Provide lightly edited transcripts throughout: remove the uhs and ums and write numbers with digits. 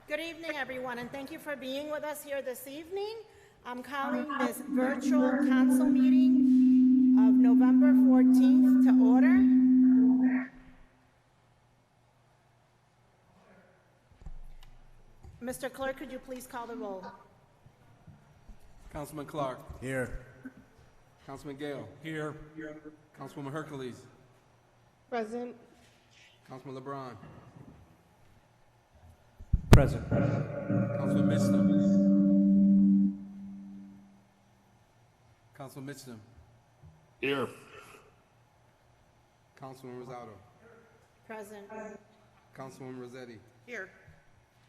Good evening, everyone, and thank you for being with us here this evening. I'm calling this virtual council meeting of November 14th to order. Mr. Clerk, could you please call the roll? Councilman Clark. Here. Councilman Gale. Here. Councilwoman Hercules. Present. Councilman LeBron. Present. Councilman Mitchell. Councilman Mitchell. Here. Councilman Rosado. Present. Councilwoman Rossetti. Here.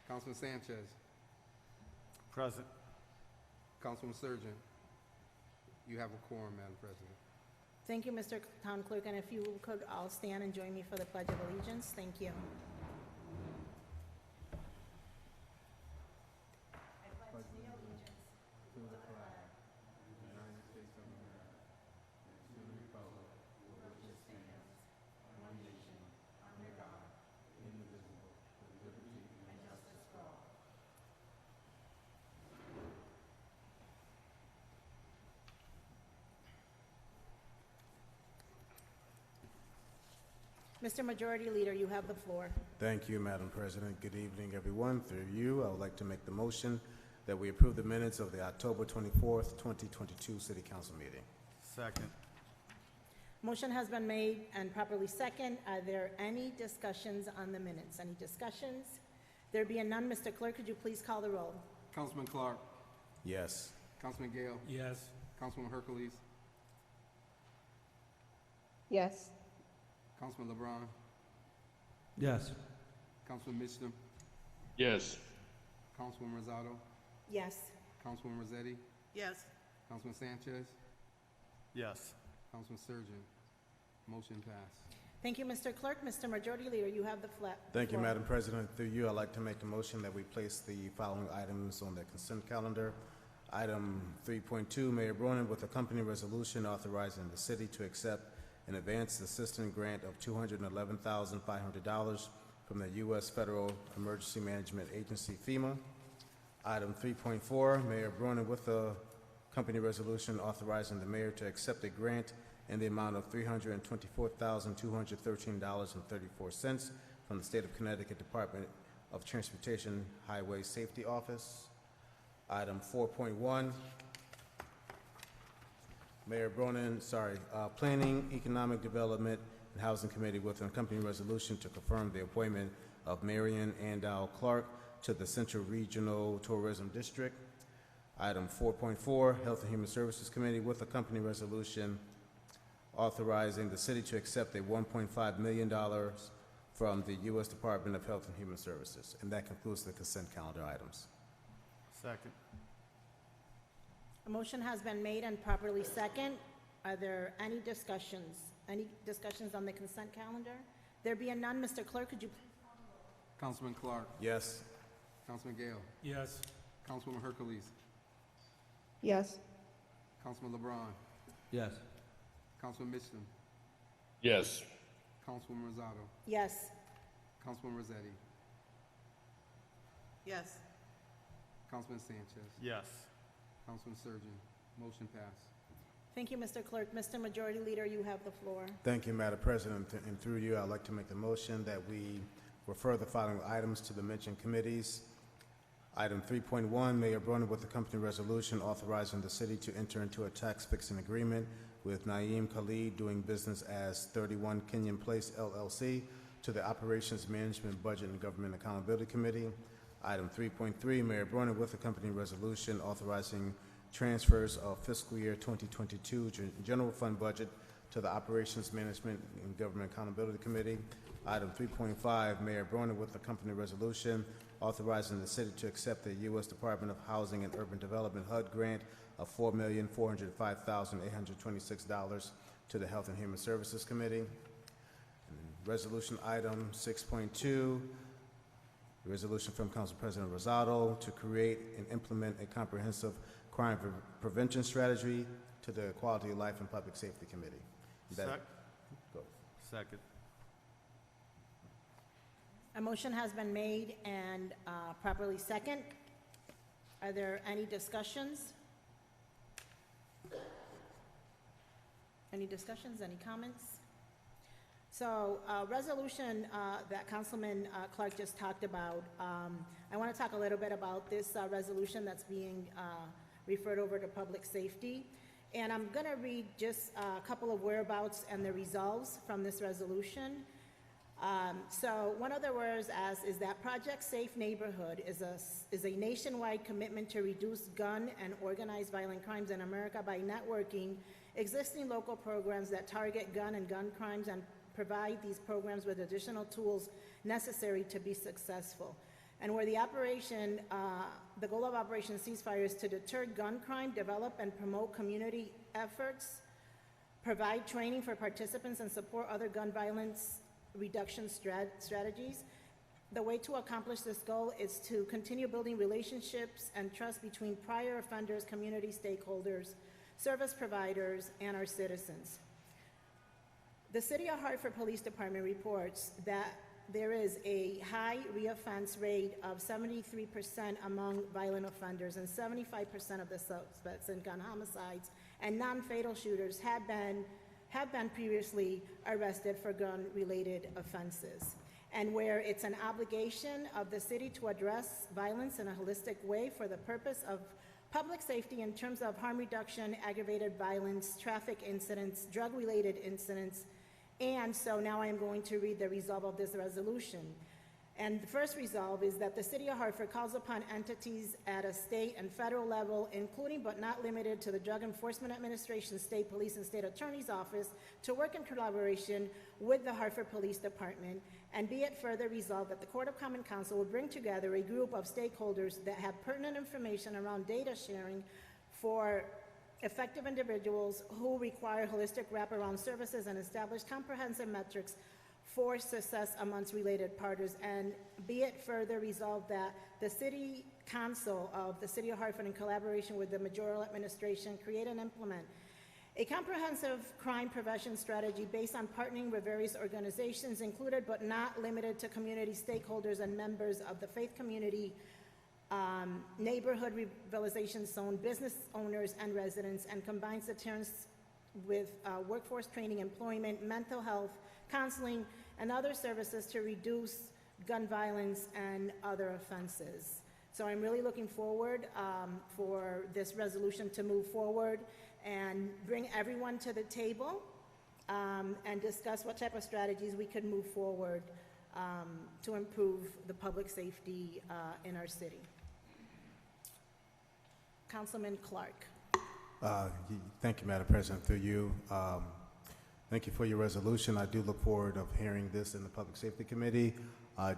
Councilman Sanchez. Present. Councilman Surgeon. You have a quorum, Madam President. Thank you, Mr. Town Clerk, and if you could all stand and join me for the Pledge of Allegiance. Thank you. Mr. Majority Leader, you have the floor. Thank you, Madam President. Good evening, everyone. Through you, I would like to make the motion that we approve the minutes of the October 24th, 2022 City Council meeting. Second. Motion has been made and properly second. Are there any discussions on the minutes? Any discussions? There being none, Mr. Clerk, could you please call the roll? Councilman Clark. Yes. Councilman Gale. Yes. Councilwoman Hercules. Yes. Councilman LeBron. Yes. Councilman Mitchell. Yes. Councilwoman Rosado. Yes. Councilwoman Rossetti. Yes. Councilman Sanchez. Yes. Councilman Surgeon. Motion passed. Thank you, Mr. Clerk. Mr. Majority Leader, you have the floor. Thank you, Madam President. Through you, I'd like to make a motion that we place the following items on the consent calendar. Item 3.2, Mayor Bronin with a company resolution authorizing the city to accept an advanced assistance grant of $211,500 from the U.S. Federal Emergency Management Agency, FEMA. Item 3.4, Mayor Bronin with a company resolution authorizing the mayor to accept a grant in the amount of $324,213.34 from the State of Connecticut Department of Transportation Highway Safety Office. Item 4.1, Mayor Bronin, Planning, Economic Development, and Housing Committee with a company resolution to confirm the appointment of Marion Andow Clark to the Central Regional Tourism District. Item 4.4, Health and Human Services Committee with a company resolution authorizing the city to accept a $1.5 million from the U.S. Department of Health and Human Services. And that concludes the consent calendar items. Second. A motion has been made and properly second. Are there any discussions? Any discussions on the consent calendar? There being none, Mr. Clerk, could you please? Councilman Clark. Yes. Councilman Gale. Yes. Councilwoman Hercules. Yes. Councilman LeBron. Yes. Councilman Mitchell. Yes. Councilwoman Rosado. Yes. Councilwoman Rossetti. Yes. Councilman Sanchez. Yes. Councilman Surgeon. Motion passed. Thank you, Mr. Clerk. Mr. Majority Leader, you have the floor. Thank you, Madam President. And through you, I'd like to make the motion that we refer the following items to the mentioned committees. Item 3.1, Mayor Bronin with the company resolution authorizing the city to enter into a tax fixing agreement with Naeem Khalid doing business as 31 Kenyon Place LLC to the Operations Management Budget and Government Accountability Committee. Item 3.3, Mayor Bronin with the company resolution authorizing transfers of fiscal year 2022 general fund budget to the Operations Management and Government Accountability Committee. Item 3.5, Mayor Bronin with the company resolution authorizing the city to accept the U.S. Department of Housing and Urban Development HUD grant of $4,405,826 to the Health and Human Services Committee. And resolution item 6.2, resolution from Council President Rosado to create and implement a comprehensive crime prevention strategy to the Quality of Life and Public Safety Committee. Second. A motion has been made and properly second. Are there any discussions? Any discussions, any comments? So, resolution that Councilman Clark just talked about, I want to talk a little bit about this resolution that's being referred over to public safety. And I'm going to read just a couple of whereabouts and the resolves from this resolution. So one of the words is that Project Safe Neighborhood is a nationwide commitment to reduce gun and organized violent crimes in America by networking existing local programs that target gun and gun crimes and provide these programs with additional tools necessary to be successful. And where the goal of Operation Ceasefire is to deter gun crime, develop and promote community efforts, provide training for participants, and support other gun violence reduction strategies. The way to accomplish this goal is to continue building relationships and trust between prior offenders, community stakeholders, service providers, and our citizens. The City of Hartford Police Department reports that there is a high reoffense rate of 73% among violent offenders, and 75% of the suspects in gun homicides and non-fatal shooters have been previously arrested for gun-related offenses. And where it's an obligation of the city to address violence in a holistic way for the purpose of public safety in terms of harm reduction, aggravated violence, traffic incidents, drug-related incidents. And so now I am going to read the resolve of this resolution. And the first resolve is that the City of Hartford calls upon entities at a state and federal level, including but not limited to the Drug Enforcement Administration, State Police, and State Attorney's Office, to work in collaboration with the Hartford Police Department. And be it further resolved that the Court of Common Council will bring together a group of stakeholders that have pertinent information around data sharing for effective individuals who require holistic wraparound services and establish comprehensive metrics for success amongst related parties. And be it further resolved that the City Council of the City of Hartford, in collaboration with the mayoral administration, create and implement a comprehensive crime prevention strategy based on partnering with various organizations, included but not limited to community stakeholders and members of the faith community, neighborhood revitalization zone, business owners and residents, and combines deterrence with workforce training, employment, mental health, counseling, and other services to reduce gun violence and other offenses. So I'm really looking forward for this resolution to move forward and bring everyone to the table and discuss what type of strategies we could move forward to improve the public safety in our city. Councilman Clark. Thank you, Madam President. Through you, thank you for your resolution. I do look forward of hearing this in the Public Safety Committee.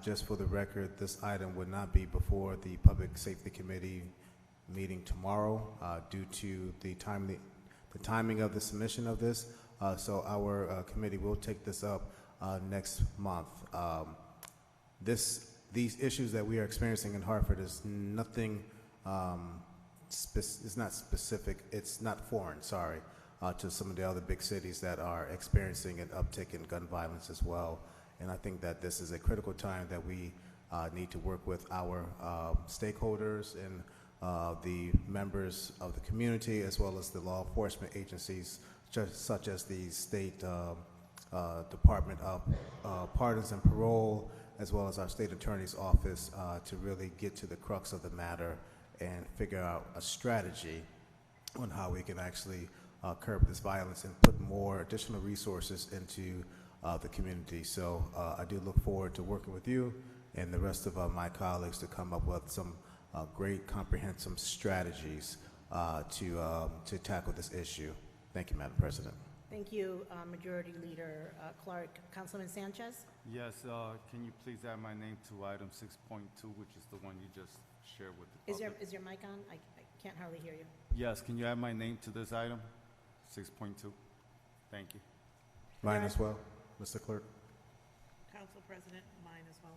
Just for the record, this item would not be before the Public Safety Committee meeting tomorrow due to the timing of the submission of this. So our committee will take this up next month. These issues that we are experiencing in Hartford is nothing. It's not specific. It's not foreign. Sorry, to some of the other big cities that are experiencing an uptick in gun violence as well. And I think that this is a critical time that we need to work with our stakeholders and the members of the community, as well as the law enforcement agencies, such as the State Department of Pardons and Parole, as well as our State Attorney's Office, to really get to the crux of the matter and figure out a strategy on how we can actually curb this violence and put more additional resources into the community. So I do look forward to working with you and the rest of my colleagues to come up with some great comprehensive strategies to tackle this issue. Thank you, Madam President. Thank you, Majority Leader Clark. Councilman Sanchez? Yes, can you please add my name to item 6.2, which is the one you just shared with the public? Is your mic on? I can't hardly hear you. Yes, can you add my name to this item, 6.2? Thank you. Mine as well, Mr. Clerk. Council President, mine as well.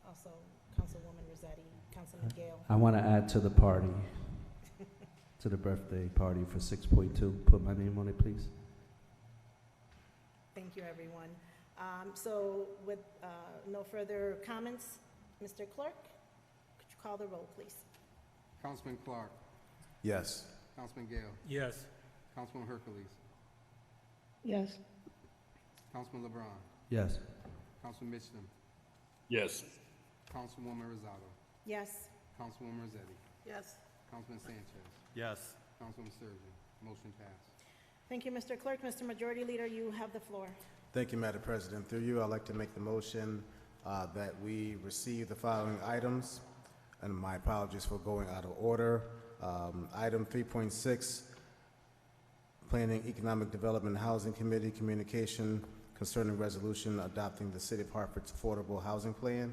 Also, Councilwoman Rossetti, Councilman Gale. I want to add to the party, to the birthday party for 6.2. Put my name on it, please. Thank you, everyone. So with no further comments, Mr. Clerk, could you call the roll, please? Councilman Clark, Yes. Councilman Gale, Yes. Councilman Hercules, Yes. Councilman LeBron, Yes. Councilman Mitchum, Yes. Councilwoman Rosado, Yes. Councilwoman Rossetti, Yes. Councilman Sanchez, Yes. Councilwoman Sturgeon. Motion passed. Thank you, Mr. Clerk. Mr. Majority Leader, you have the floor. Thank you, Madam President. Through you, I'd like to make the motion that we receive the following items, and my apologies for going out of order. Item 3.6, Planning, Economic Development, and Housing Committee communication concerning resolution adopting the City of Hartford's Affordable Housing Plan.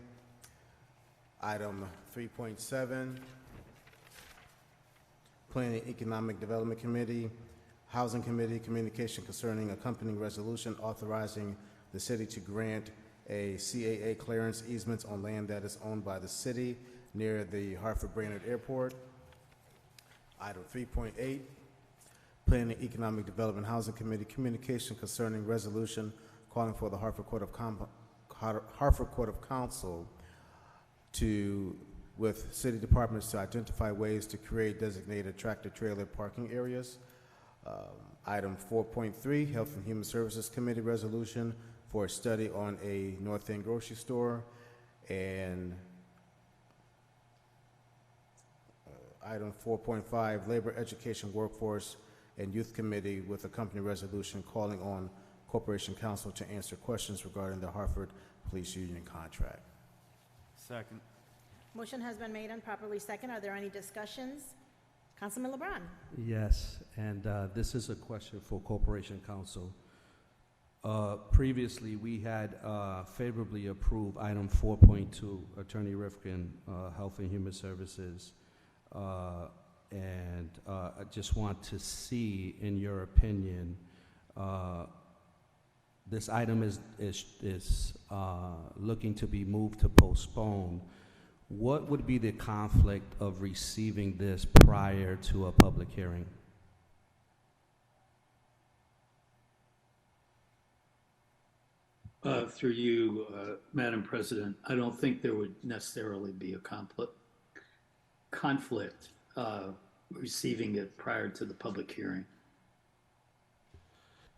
Item 3.7, Planning, Economic Development Committee, Housing Committee communication concerning accompanying resolution authorizing the city to grant a CAA clearance easements on land that is owned by the city near the Hartford Brainerd Airport. Item 3.8, Planning, Economic Development, Housing Committee communication concerning resolution calling for the Hartford Court of Council with city departments to identify ways to create designated tractor-trailer parking areas. Item 4.3, Health and Human Services Committee resolution for a study on a North End grocery store. And item 4.5, Labor, Education, Workforce, and Youth Committee with a company resolution calling on Corporation Counsel to answer questions regarding the Hartford Police Union contract. Second. Motion has been made and properly second. Are there any discussions? Councilman LeBron. Yes, and this is a question for Corporation Counsel. Previously, we had favorably approved item 4.2, Attorney Rifkin, Health and Human Services, and I just want to see, in your opinion, this item is looking to be moved to postpone. What would be the conflict of receiving this prior to a public hearing? Through you, Madam President, I don't think there would necessarily be a conflict receiving it prior to the public hearing.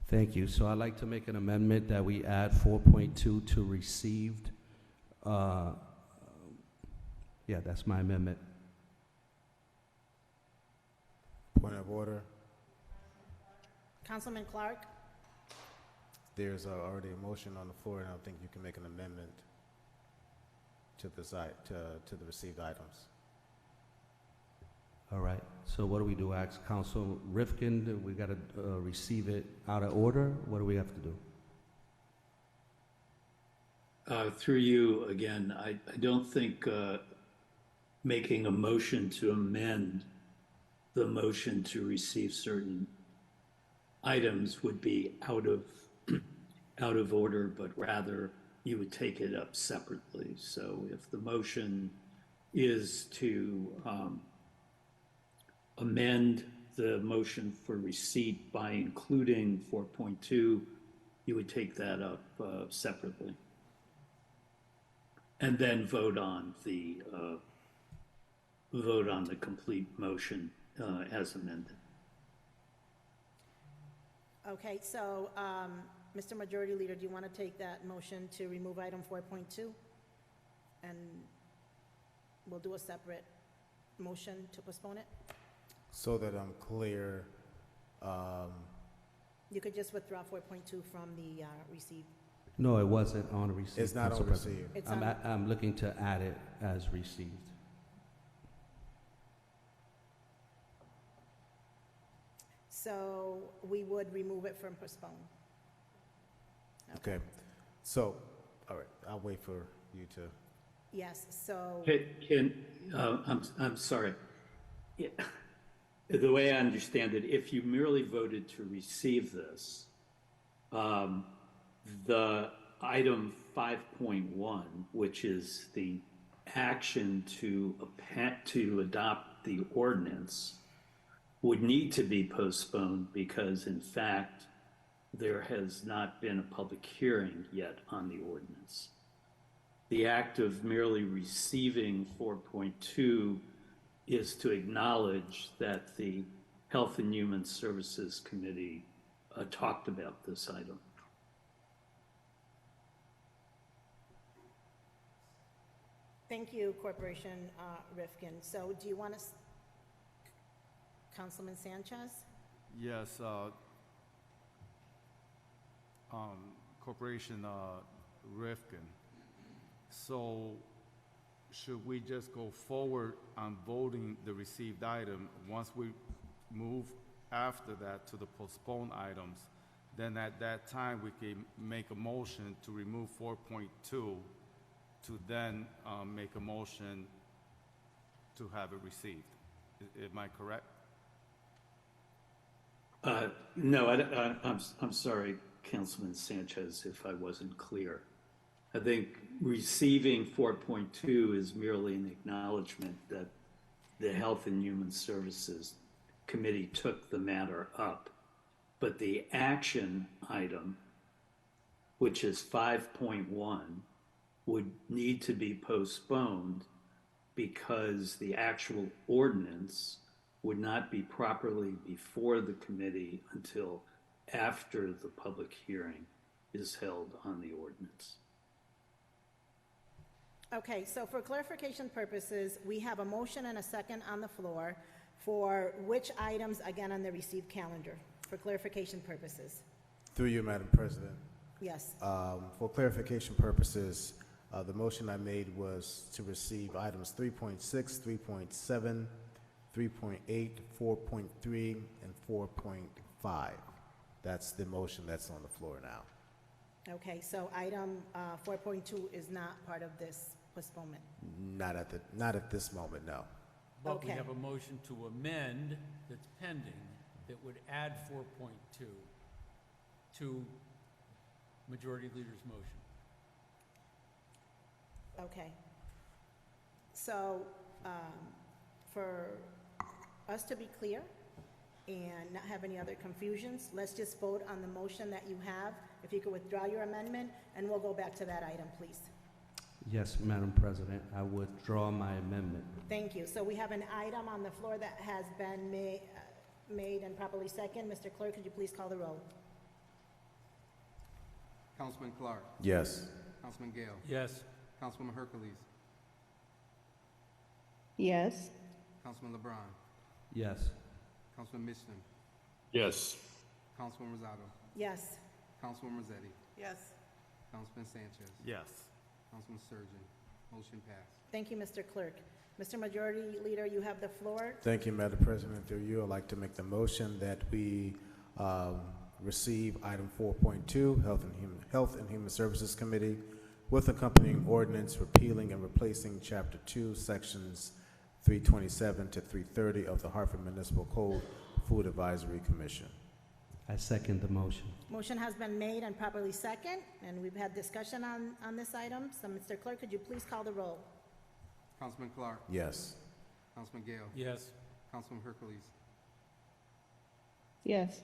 Thank you. So I'd like to make an amendment that we add 4.2 to received. Yeah, that's my amendment. Point of order. Councilman Clark. There's already a motion on the floor, and I don't think you can make an amendment to the received items. All right. So what do we do? Ask Council Rifkin, we got to receive it out of order? What do we have to do? Through you, again, I don't think making a motion to amend the motion to receive certain items would be out of order, but rather you would take it up separately. So if the motion is to amend the motion for receipt by including 4.2, you would take that up separately. And then vote on the complete motion as amended. Okay, so, Mr. Majority Leader, do you want to take that motion to remove item 4.2? And we'll do a separate motion to postpone it? So that I'm clear, You could just withdraw 4.2 from the received. No, it wasn't on received. it's not Council on President. received. It's on, I'm looking to add it as received. so we would remove it from postpone. Okay. So, all right, I'll wait for you to. Yes, so, I'm sorry. Yeah. The way I understand it, if you merely voted to receive this, the item 5.1, which is the action to adopt the ordinance, would need to be postponed because, in fact, there has not been a public hearing yet on the ordinance. The act of merely receiving 4.2 is to acknowledge that the Health and Human Services Committee talked about this item. Thank you, Corporation Rifkin. So do you want to, Councilman Sanchez? Yes, Corporation Rifkin. So should we just go forward on voting the received item? Once we move after that to the postponed items, then at that time we can make a motion to remove 4.2 to then make a motion to have it received. Am I correct? No, I'm sorry, Councilman Sanchez, if I wasn't clear. I think receiving 4.2 is merely an acknowledgement that the Health and Human Services Committee took the matter up. But the action item, which is 5.1, would need to be postponed because the actual ordinance would not be properly before the committee until after the public hearing is held on the ordinance. Okay, so for clarification purposes, we have a motion and a second on the floor for which items, again, on the received calendar, for clarification purposes. Through you, Madam President. Yes. For clarification purposes, the motion I made was to receive items 3.6, 3.7, 3.8, 4.3, and 4.5. That's the motion that's on the floor now. Okay, so item 4.2 is not part of this postponement. Not at this moment, no. But we Okay. have a motion to amend that's pending that would add 4.2 to Majority Leader's motion. Okay. So, for us to be clear and not have any other confusions, let's just vote on the motion that you have. If you could withdraw your amendment, and we'll go back to that item, please. Yes, Madam President, I withdraw my amendment. Thank you. So we have an item on the floor that has been made and properly second. Mr. Clerk, could you please call the roll? Councilman Clark, Yes. Councilman Gale, Yes. Councilwoman Hercules, Yes. Councilman LeBron, Yes. Councilman Mishman, Yes. Councilwoman Rosado, Yes. Councilwoman Rossetti, Yes. Councilman Sanchez, Yes. Councilman Sturgeon. Motion passed. Thank you, Mr. Clerk. Mr. Majority Leader, you have the floor. Thank you, Madam President. Through you, I'd like to make the motion that we receive item 4.2, Health and Human Services Committee, with accompanying ordinance repealing and replacing Chapter 2, Sections 327 to 330 of the Hartford Municipal Code Food Advisory Commission. I second the motion. Motion has been made and properly second, and we've had discussion on this item. So, Mr. Clerk, could you please call the roll? Councilman Clark, Yes. Councilman Gale, Yes. Councilwoman Hercules, Yes.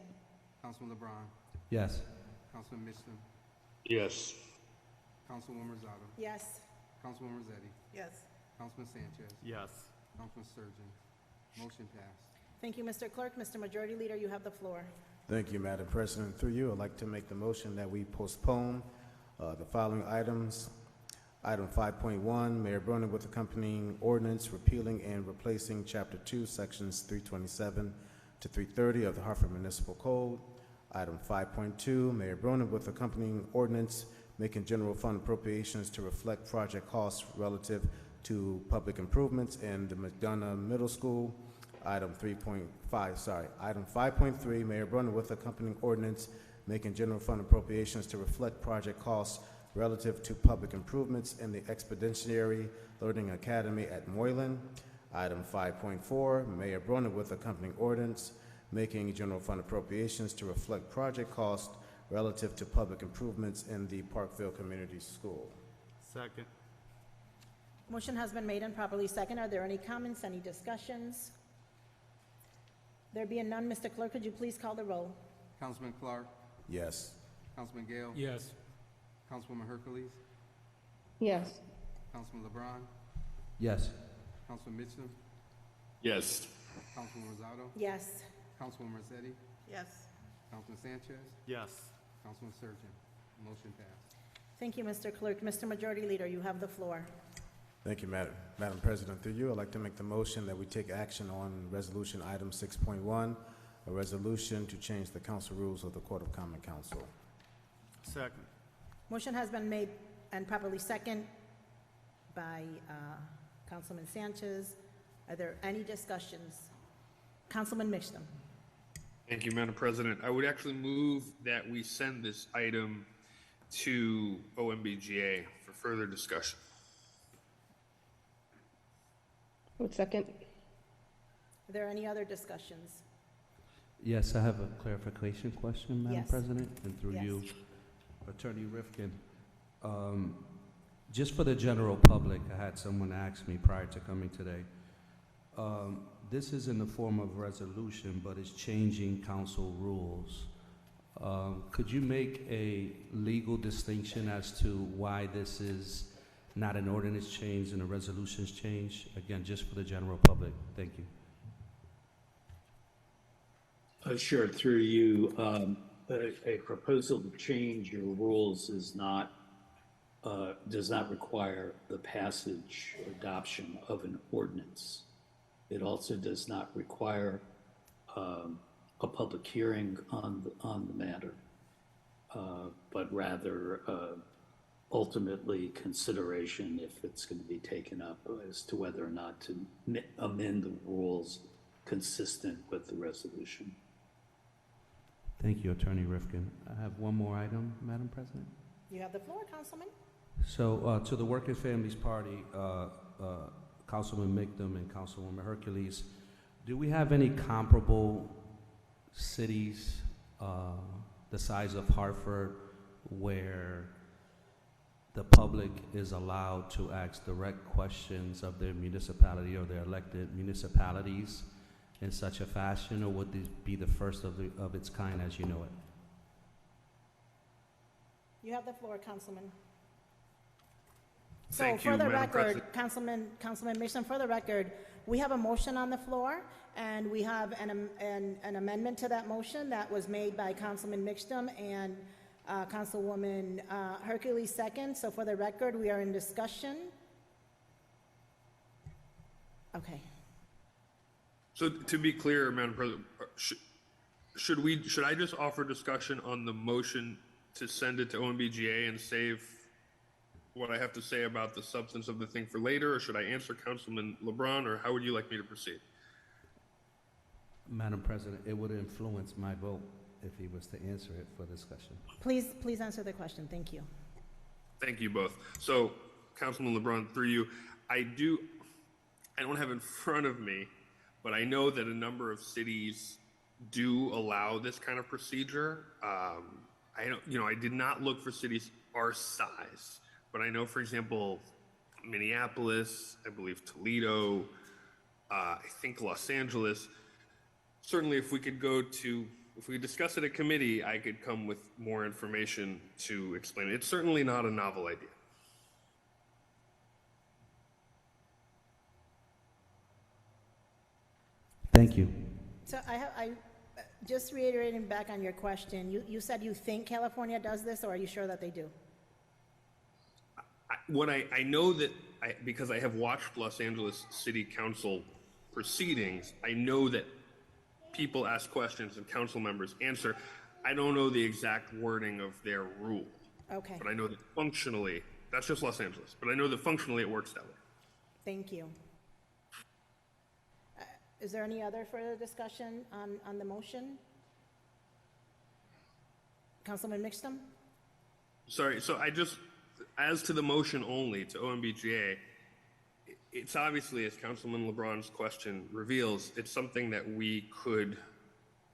Councilman LeBron, Yes. Councilman Mishman, Yes. Councilwoman Rosado, Yes. Councilwoman Rossetti, Yes. Councilman Sanchez, Yes. Councilman Sturgeon. Motion passed. Thank you, Mr. Clerk. Mr. Majority Leader, you have the floor. Thank you, Madam President. Through you, I'd like to make the motion that we postpone the following items. Item 5.1, Mayor Bronin with accompanying ordinance repealing and replacing Chapter 2, Sections 327 to 330 of the Hartford Municipal Code. Item 5.2, Mayor Bronin with accompanying ordinance making general fund appropriations to reflect project costs relative to public improvements in the McDonough Middle School. Item 5.3, Mayor Bronin with accompanying ordinance making general fund appropriations to reflect project costs relative to public improvements in the Expeditionary Learning Academy at Moylan. Item 5.4, Mayor Bronin with accompanying ordinance making general fund appropriations to reflect project costs relative to public improvements in the Parkville Community School. Second. Motion has been made and properly second. Are there any comments, any discussions? There being none, Mr. Clerk, could you please call the roll? Councilman Clark, Yes. Councilman Gale? Yes. Councilwoman Hercules? Yes. Councilman LeBron? Yes. Councilman Mitchell? Yes. Councilwoman Rosado? Yes. Councilwoman Marcetti? Yes. Councilman Sanchez? Yes. Councilman Surgeon? Motion passed. Thank you, Mr. Clerk. Mr. Majority Leader, you have the floor. Thank you, Madam President. Through you, I'd like to make the motion that we take action on resolution item 6.1, a resolution to change the council rules of the Court of Common Council. Second. Motion has been made and properly second by Councilman Sanchez. Are there any discussions? Councilman Mixtum. Thank you, Madam President. I would actually move that we send this item to OMBGA for further discussion. Would second. Are there any other discussions? Yes, I have a clarification question, Madam Yes. President, and through Yes. you, Attorney Rifkin. Just for the general public, I had someone ask me prior to coming today. This is in the form of resolution, but it's changing council rules. Could you make a legal distinction as to why this is not an ordinance change and a resolution's change? Again, just for the general public. Thank you. Sure, through you, a proposal to change your rules is not, does not require the passage or adoption of an ordinance. It also does not require a public hearing on the matter, but rather ultimately consideration if it's going to be taken up as to whether or not to amend the rules consistent with the resolution. Thank you, Attorney Rifkin. I have one more item, Madam President. You have the floor, Councilman. So, to the Working Families Party, Councilman Migdom and Councilwoman Hercules, do we have any comparable cities the size of Hartford where the public is allowed to ask direct questions of their municipality or their elected municipalities in such a fashion, or would this be the first of its kind as you know it? You have the floor, Councilman. Thank So you, for the Madam record, President. Councilman Mission, for the record, we have a motion on the floor, and we have an amendment to that motion that was made by Councilman Mixtum and Councilwoman Hercules second. So for the record, we are in discussion. Okay. So to be clear, Madam President, should I just offer discussion on the motion to send it to OMBGA and save what I have to say about the substance of the thing for later, or should I answer Councilman LeBron, or how would you like me to proceed? Madam President, it would influence my vote if he was to answer it for discussion. Please answer the question. Thank you. Thank you both. So, Councilman LeBron, through you, I don't have in front of me, but I know that a number of cities do allow this kind of procedure. I did not look for cities our size, but I know, for example, Minneapolis, I believe Toledo, I think Los Angeles. Certainly, if we could discuss it at committee, I could come with more information to explain it. It's certainly not a novel idea. Thank you. So just reiterating back on your question, you said you think California does this, or are you sure that they do? I know that because I have watched Los Angeles City Council proceedings, I know that people ask questions and council members answer. I don't know the exact wording of their rule. Okay, But I know that functionally, that's just Los Angeles, but I know that functionally it works that way. thank you. Is there any other further discussion on the motion? Councilman Mixtum? Sorry, so as to the motion only, to OMBGA, it's obviously, as Councilman LeBron's question reveals, it's something that we could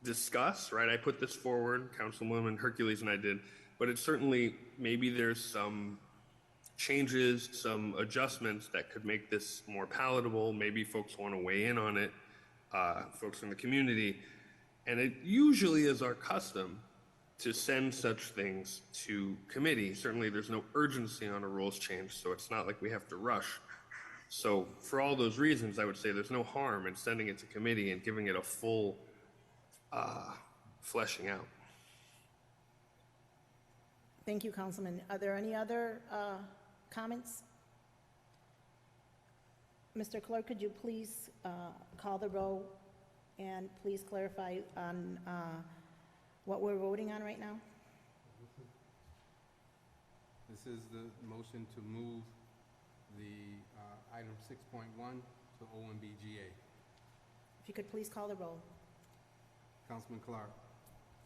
discuss, right? I put this forward, Councilwoman Hercules and I did, but it's certainly, maybe there's some changes, some adjustments that could make this more palatable. Maybe folks want to weigh in on it, folks in the community. And it usually is our custom to send such things to committee. Certainly, there's no urgency on a rules change, so it's not like we have to rush. So for all those reasons, I would say there's no harm in sending it to committee and giving it a full fleshing out. Thank you, Councilman. Are there any other comments? Mr. Clerk, could you please call the roll and please clarify on what we're voting on right now? This is the motion to move the item 6.1 to OMBGA. If you could please call the roll. Councilman Clark,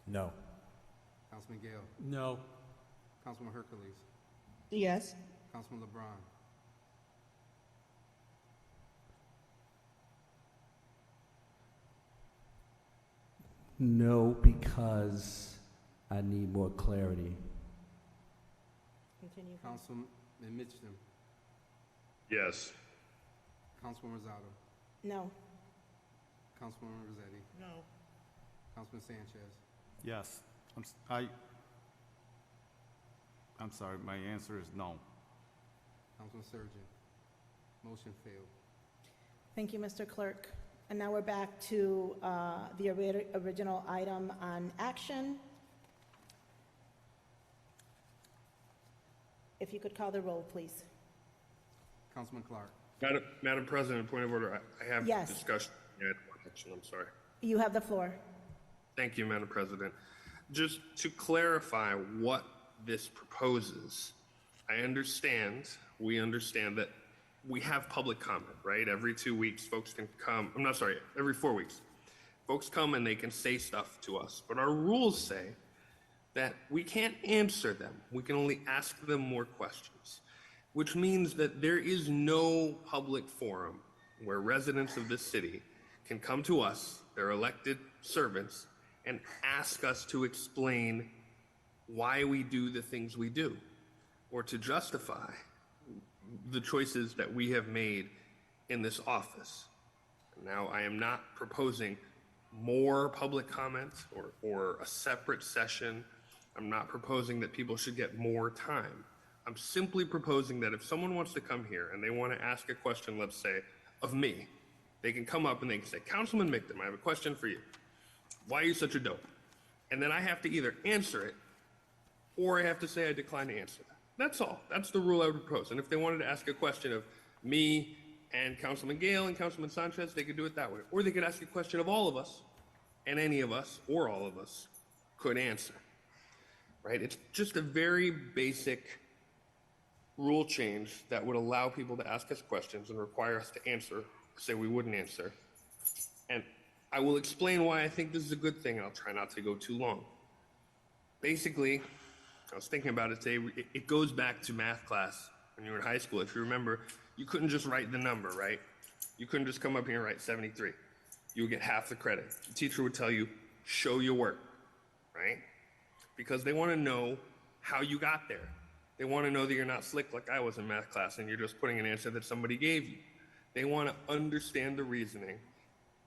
No. Councilman Gale, No. Councilman Hercules, Yes. Councilman LeBron, No, because I need more clarity. Continue. Councilman Mitchell, Yes. Councilman Rosado, No. Councilman Rossetti, No. Councilman Sanchez, Yes. I'm sorry, my answer is no. Councilman Surgeon. Motion failed. Thank you, Mr. Clerk. And now we're back to the original item on action. If you could call the roll, please. Councilman Clark, Madam President, point of order. I have Yes. discussion. Yeah, action, I'm sorry. You have the floor. Thank you, Madam President. Just to clarify what this proposes, we understand that we have public comment, right? Every 2 weeks, folks can come, every 4 weeks. Folks come and they can say stuff to us, but our rules say that we can't answer them. We can only ask them more questions, which means that there is no public forum where residents of this city can come to us, their elected servants, and ask us to explain why we do the things we do, or to justify the choices that we have made in this office. Now, I am not proposing more public comment or a separate session. I'm not proposing that people should get more time. I'm simply proposing that if someone wants to come here and they want to ask a question, let's say, of me, they can come up and they can say, Councilman Mictum, I have a question for you. Why are you such a dope? And then I have to either answer it or I have to say I decline to answer that. That's all. That's the rule I would propose. And if they wanted to ask a question of me and Councilman Gale and Councilman Sanchez, they could do it that way. Or they could ask a question of all of us, and any of us or all of us could answer. Right? It's just a very basic rule change that would allow people to ask us questions and require us to answer, or say we wouldn't answer. And I will explain why I think this is a good thing, and I'll try not to go too long. Basically, I was thinking about it today. It goes back to math class when you were in high school. If you remember, you couldn't just write the number, right? You couldn't just come up here and write 73. You would get half the credit. The teacher would tell you, show your work, right? Because they want to know how you got there. They want to know that you're not slick like I was in math class and you're just putting an answer that somebody gave you. They want to understand the reasoning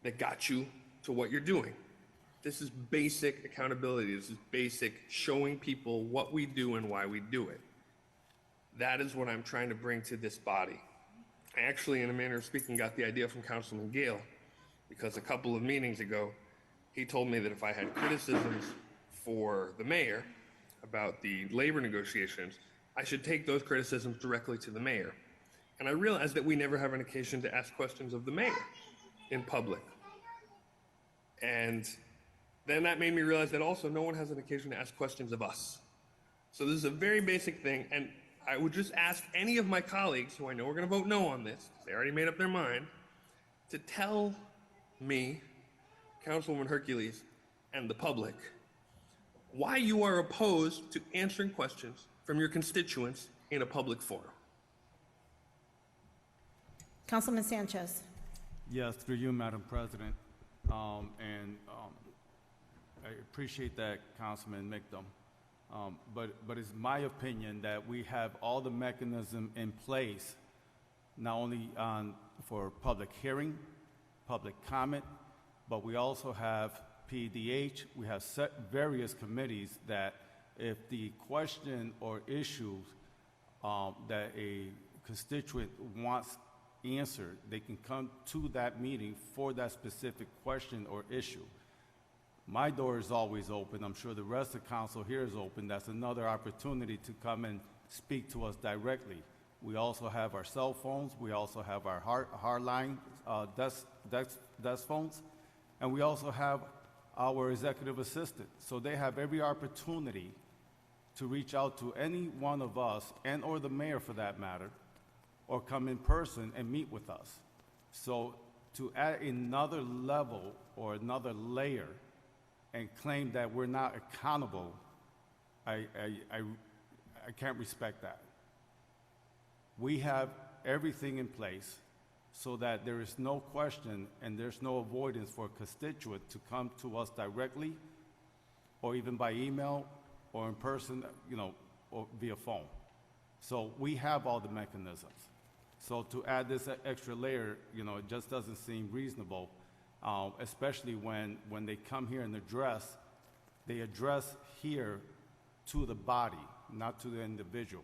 that got you to what you're doing. This is basic accountability. This is basic showing people what we do and why we do it. That is what I'm trying to bring to this body. I actually, in a manner of speaking, got the idea from Councilman Gale, because a couple of meetings ago, he told me that if I had criticisms for the mayor about the labor negotiations, I should take those criticisms directly to the mayor. And I realized that we never have an occasion to ask questions of the mayor in public. And then that made me realize that also no one has an occasion to ask questions of us. So this is a very basic thing, and I would just ask any of my colleagues who I know are going to vote no on this, they already made up their mind, to tell me, Councilwoman Hercules, and the public, why you are opposed to answering questions from your constituents in a public forum. Councilman Sanchez. Yes, through you, Madam President. I appreciate that, Councilman Mictum. But it's my opinion that we have all the mechanism in place, not only for public hearing, public comment, but we also have PDH, we have various committees that if the question or issues that a constituent wants answered, they can come to that meeting for that specific question or issue. My door is always open. I'm sure the rest of council here is open. That's another opportunity to come and speak to us directly. We also have our cell phones. We also have our hardline desk phones. And we also have our executive assistant. So they have every opportunity to reach out to any one of us, and or the mayor for that matter, or come in person and meet with us. So to add another level or another layer and claim that we're not accountable, I can't respect that. We have everything in place so that there is no question and there's no avoidance for a constituent to come to us directly or even by email or in person, or via phone. So we have all the mechanisms. So to add this extra layer, it just doesn't seem reasonable, especially when they come here and they address here to the body, not to the individual.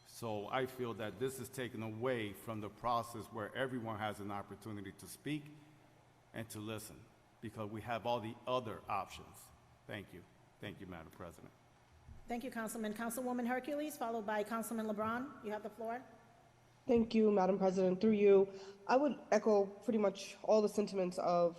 So I feel that this is taken away from the process where everyone has an opportunity to speak and to listen, because we have all the other options. Thank you. Thank you, Madam President. Thank you, Councilman. Councilwoman Hercules, followed by Councilman LeBron. You have the floor. Thank you, Madam President. Through you, I would echo pretty much all the sentiments of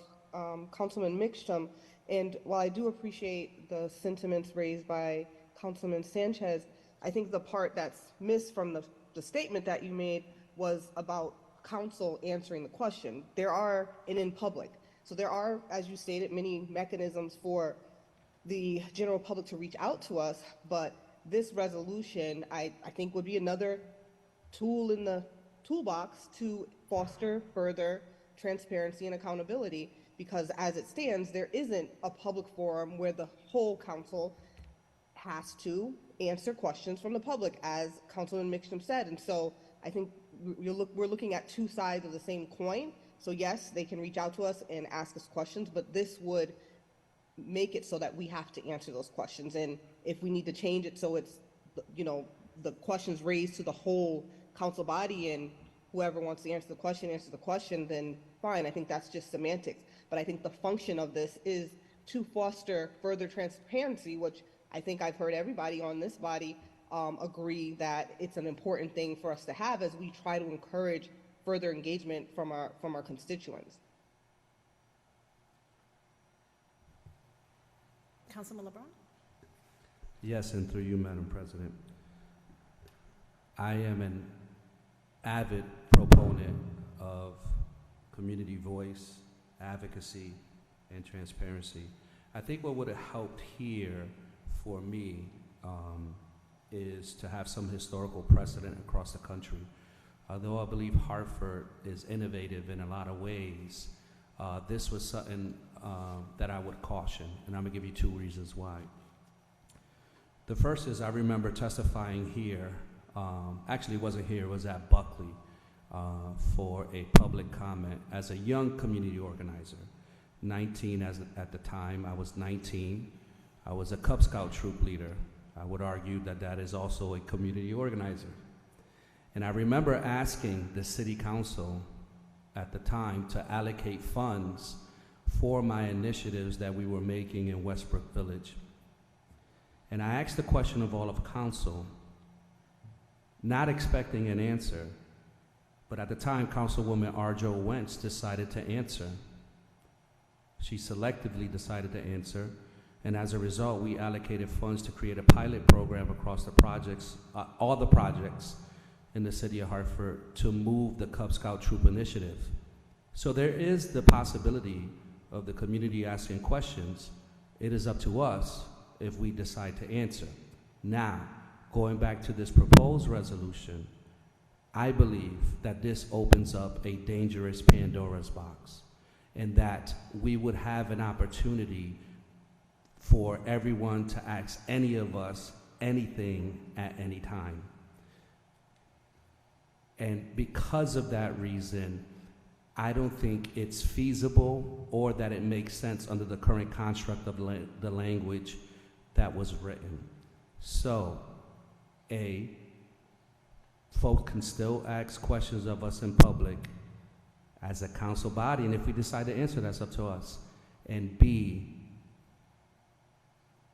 Councilman Mixtum. And while I do appreciate the sentiments raised by Councilman Sanchez, I think the part that's missed from the statement that you made was about council answering the question. There are, and in public. So there are, as you stated, many mechanisms for the general public to reach out to us, but this resolution, I think, would be another tool in the toolbox to foster further transparency and accountability, because as it stands, there isn't a public forum where the whole council has to answer questions from the public, as Councilman Mixtum said. And so I think we're looking at two sides of the same coin. So yes, they can reach out to us and ask us questions, but this would make it so that we have to answer those questions. And if we need to change it so it's, the questions raised to the whole council body and whoever wants to answer the question, then fine. I think that's just semantics. But I think the function of this is to foster further transparency, which I think I've heard everybody on this body agree that it's an important thing for us to have as we try to encourage further engagement from our constituents. Councilman LeBron. Yes, and through you, Madam President. I am an avid proponent of community voice, advocacy, and transparency. I think what would have helped here for me is to have some historical precedent across the country. Although I believe Hartford is innovative in a lot of ways, this was something that I would caution, and I'm gonna give you two reasons why. The first is I remember testifying here, actually it wasn't here, it was at Buckley, for a public comment as a young community organizer. 19 at the time, I was 19. I was a Cub Scout troop leader. I would argue that that is also a community organizer. And I remember asking the city council at the time to allocate funds for my initiatives that we were making in Westbrook Village. And I asked the question of all of council, not expecting an answer, but at the time, Councilwoman Arjo Wentz decided to answer. She selectively decided to answer, and as a result, we allocated funds to create a pilot program across the projects, all the projects in the city of Hartford, to move the Cub Scout Troop initiative. So there is the possibility of the community asking questions. It is up to us if we decide to answer. Now, going back to this proposed resolution, I believe that this opens up a dangerous Pandora's box, and that we would have an opportunity for everyone to ask any of us anything at any time. And because of that reason, I don't think it's feasible or that it makes sense under the current construct of the language that was written. So, A, folks can still ask questions of us in public as a council body, and if we decide to answer, that's up to us. And B,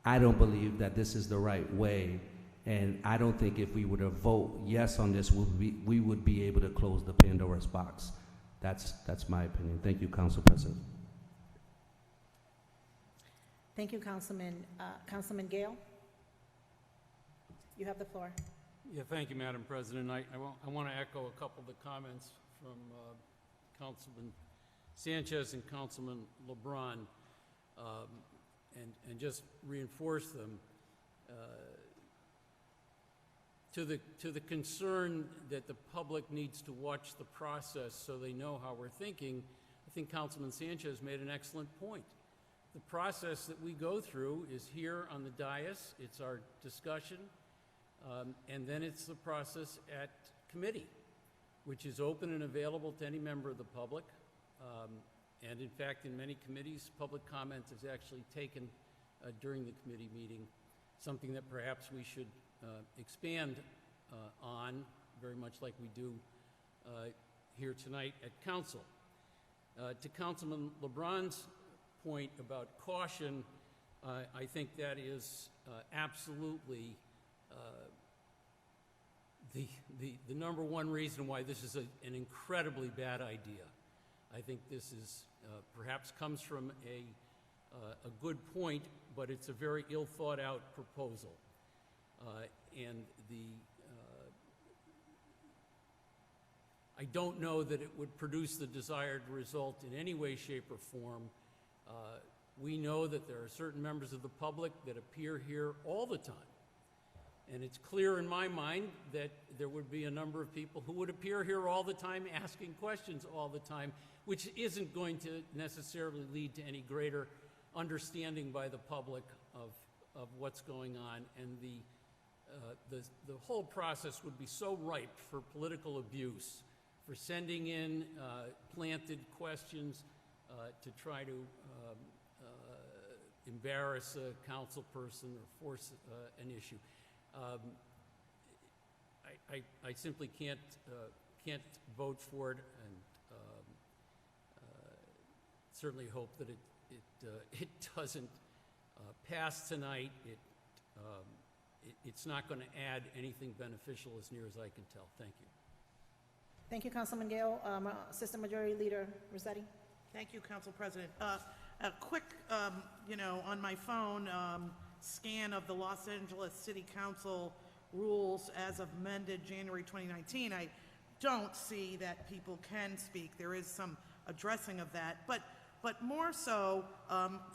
I don't believe that this is the right way, and I don't think if we were to vote yes on this, we would be able to close the Pandora's box. That's my opinion. Thank you, Council President. Thank you, Councilman. Councilman Gale? You have the floor. Yeah, thank you, Madam President. I want to echo a couple of the comments from Councilman Sanchez and Councilman LeBron, and just reinforce them. To the concern that the public needs to watch the process so they know how we're thinking, I think Councilman Sanchez made an excellent point. The process that we go through is here on the dais, it's our discussion, and then it's the process at committee, which is open and available to any member of the public. And in fact, in many committees, public comment is actually taken during the committee meeting, something that perhaps we should expand on, very much like we do here tonight at Council. To Councilman LeBron's point about caution, I think that is absolutely the number one reason why this is an incredibly bad idea. I think this is perhaps comes from a good point, but it's a very ill thought out proposal. And I don't know that it would produce the desired result in any way, shape, or form. We know that there are certain members of the public that appear here all the time. And it's clear in my mind that there would be a number of people who would appear here all the time asking questions all the time, which isn't going to necessarily lead to any greater understanding by the public of what's going on. And the whole process would be so ripe for political abuse, for sending in planted questions to try to embarrass a council person or force an issue. I simply can't vote for it, and certainly hope that it doesn't pass tonight. It's not going to add anything beneficial as near as I can tell. Thank you. Thank you, Councilman Gale. Assistant Majority Leader Rossetti? Thank you, Council President. A quick, on my phone, scan of the Los Angeles City Council rules as of amended January 2019. I don't see that people can speak. There is some addressing of that, but more so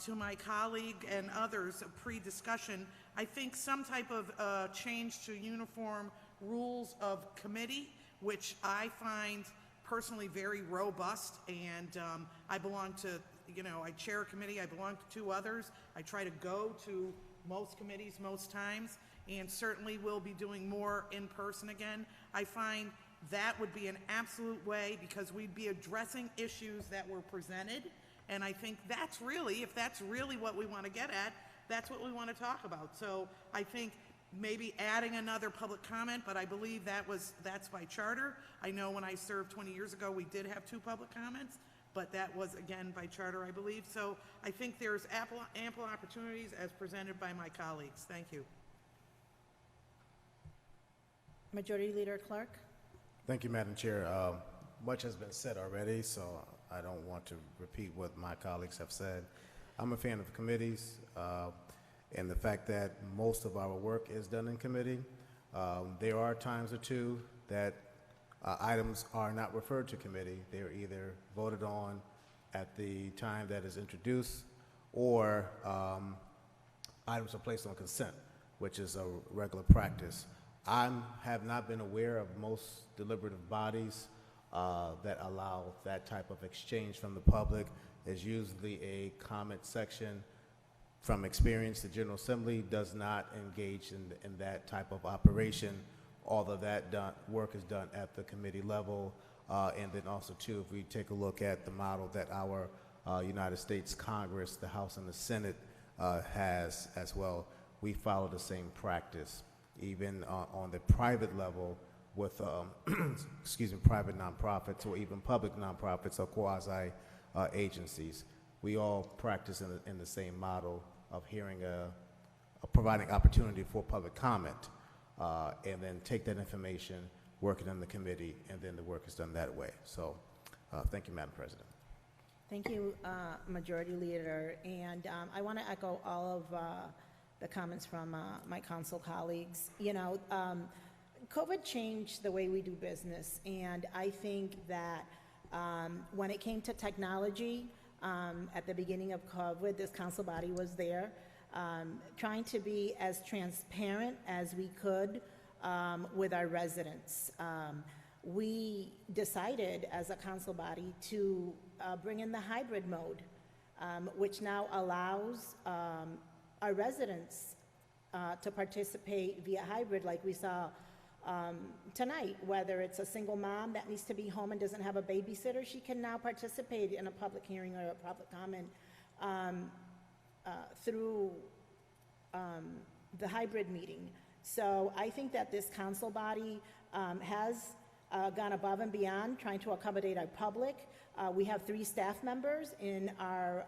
to my colleague and others, pre-discussion, I think some type of change to uniform rules of committee, which I find personally very robust, and I belong to, I chair a committee, I belong to two others. I try to go to most committees most times, and certainly will be doing more in person again. I find that would be an absolute way, because we'd be addressing issues that were presented, and I think that's really, if that's really what we want to get at, that's what we want to talk about. So I think maybe adding another public comment, but I believe that's by charter. I know when I served 20 years ago, we did have 2 public comments, but that was, again, by charter, I believe. So I think there's ample opportunities as presented by my colleagues. Thank you. Majority Leader Clark? Thank you, Madam Chair. Much has been said already, so I don't want to repeat what my colleagues have said. I'm a fan of committees and the fact that most of our work is done in committee. There are times or two that items are not referred to committee. They're either voted on at the time that is introduced, or items are placed on consent, which is a regular practice. I have not been aware of most deliberative bodies that allow that type of exchange from the public. There's usually a comment section. From experience, the General Assembly does not engage in that type of operation, although that work is done at the committee level. And then also, too, if we take a look at the model that our United States Congress, the House and the Senate has as well, we follow the same practice, even on the private level with, private nonprofits or even public nonprofits or quasi agencies. We all practice in the same model of hearing providing opportunity for public comment, and then take that information, work it in the committee, and then the work is done that way. So, thank you, Madam President. Thank you, Majority Leader. And I want to echo all of the comments from my council colleagues. You know, COVID changed the way we do business, and I think that when it came to technology, at the beginning of COVID, this council body was there, trying to be as transparent as we could with our residents. We decided as a council body to bring in the hybrid mode, which now allows our residents to participate via hybrid, like we saw tonight. Whether it's a single mom that needs to be home and doesn't have a babysitter, she can now participate in a public hearing or a public comment through the hybrid meeting. So I think that this council body has gone above and beyond trying to accommodate our public. We have 3 staff members in our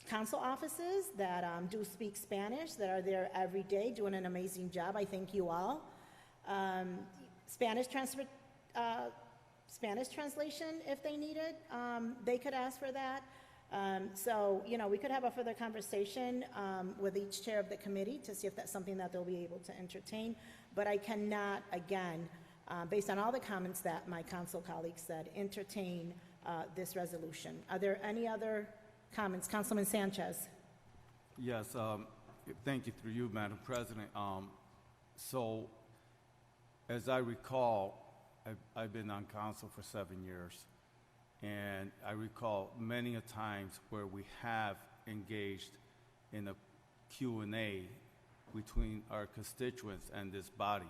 council offices that do speak Spanish, that are there every day doing an amazing job. I thank you all. Spanish translation, if they need it, they could ask for that. So, you know, we could have a further conversation with each chair of the committee to see if that's something that they'll be able to entertain. But I cannot, again, based on all the comments that my council colleagues said, entertain this resolution. Are there any other comments? Councilman Sanchez. Yes, thank you through you, Madam President. So, as I recall, I've been on council for 7 years, and I recall many a times where we have engaged in a Q&A between our constituents and this body,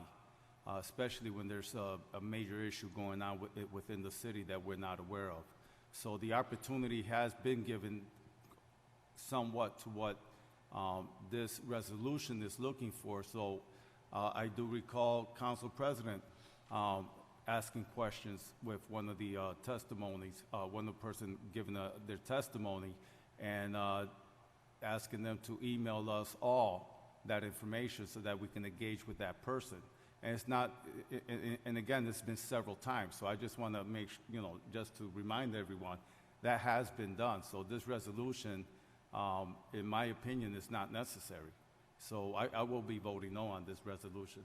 especially when there's a major issue going on within the city that we're not aware of. So the opportunity has been given somewhat to what this resolution is looking for. So I do recall Council President asking questions with one of the testimonies, one of the person giving their testimony, and asking them to email us all that information so that we can engage with that person. And it's not, and again, this has been several times, so I just want to make, just to remind everyone, that has been done. So this resolution, in my opinion, is not necessary. So I will be voting no on this resolution.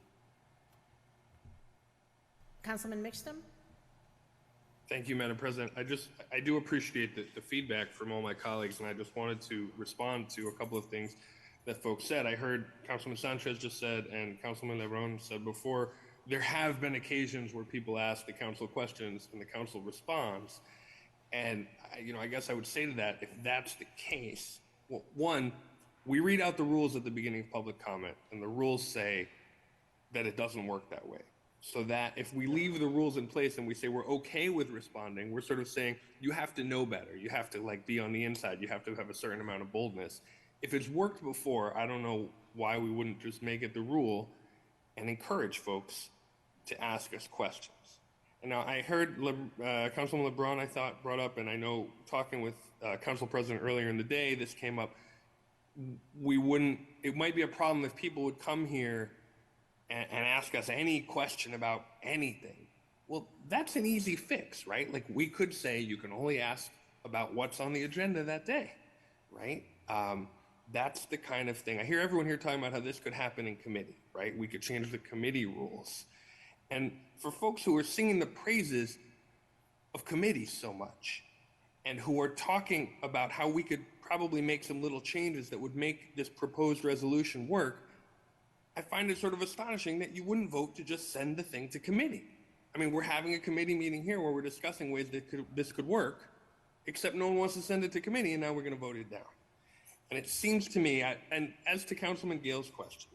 Councilman Mixtum? Thank you, Madam President. I do appreciate the feedback from all my colleagues, and I just wanted to respond to a couple of things that folks said. I heard Councilman Sanchez just said, and Councilman Lebron said before, there have been occasions where people ask the council questions and the council responds. And, I guess I would say to that, if that's the case, well, one, we read out the rules at the beginning of public comment, and the rules say that it doesn't work that way. So that if we leave the rules in place and we say we're okay with responding, we're sort of saying you have to know better. You have to be on the inside. You have to have a certain amount of boldness. If it's worked before, I don't know why we wouldn't just make it the rule and encourage folks to ask us questions. And now I heard Councilman LeBron, I thought, brought up, and I know talking with Council President earlier in the day, this came up. It might be a problem if people would come here and ask us any question about anything. Well, that's an easy fix, right? Like, we could say you can only ask about what's on the agenda that day, right? That's the kind of thing. I hear everyone here talking about how this could happen in committee, right? We could change the committee rules. And for folks who are singing the praises of committees so much, and who are talking about how we could probably make some little changes that would make this proposed resolution work, I find it sort of astonishing that you wouldn't vote to just send the thing to committee. I mean, we're having a committee meeting here where we're discussing ways that this could work, except no one wants to send it to committee, and now we're going to vote it down. And it seems to me, and as to Councilman Gale's question,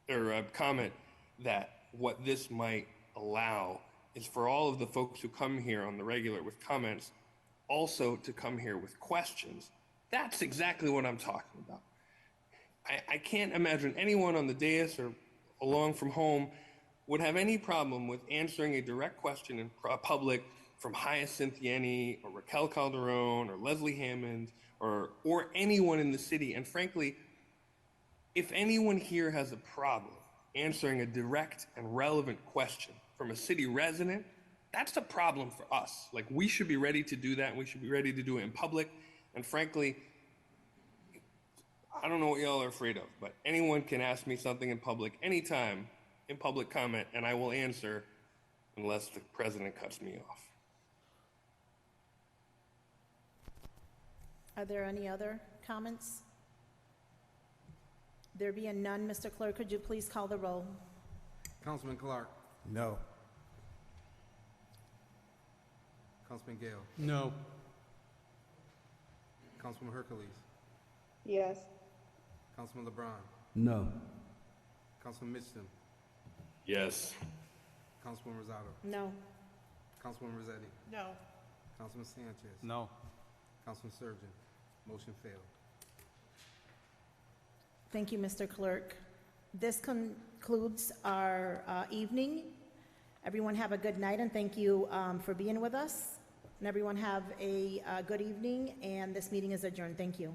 or comment, that what this might allow is for all of the folks who come here on the regular with comments also to come here with questions. That's exactly what I'm talking about. I can't imagine anyone on the dais or along from home would have any problem with answering a direct question in public from Hyacinth Yenny or Raquel Calderon or Leslie Hammond or anyone in the city. And frankly, if anyone here has a problem answering a direct and relevant question from a city resident, that's a problem for us. Like, we should be ready to do that, and we should be ready to do it in public. And frankly, I don't know what y'all are afraid of, but anyone can ask me something in public anytime in public comment, and I will answer unless the president cuts me off. Are there any other comments? There being none, Mr. Clerk, could you please call the roll? Councilman Clark, No. Councilman Gale, No. Councilman Hercules, Yes. Councilman LeBron, No. Councilman Mitchum, Yes. Councilwoman Rosado, No. Councilwoman Rossetti, No. Councilman Sanchez, No. Councilman Surgeon. Motion failed. Thank you, Mr. Clerk. This concludes our evening. Everyone have a good night, and thank you for being with us. And everyone have a good evening, and this meeting is adjourned. Thank you.